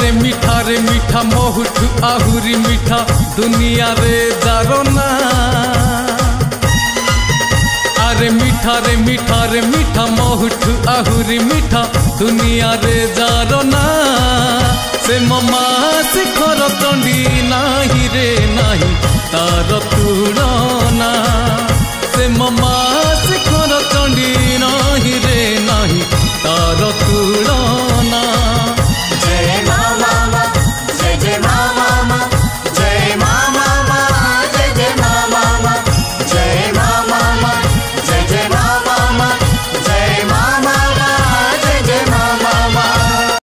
रे मीठा मोहुठु आहुरी मीठा दुनिया रे दारोना। अरे मीठा रे मीठा मोहुठु आहुरी मीठा दुनिया रे दारोना। से ममा शिखर तंडी नाही रे नाही तार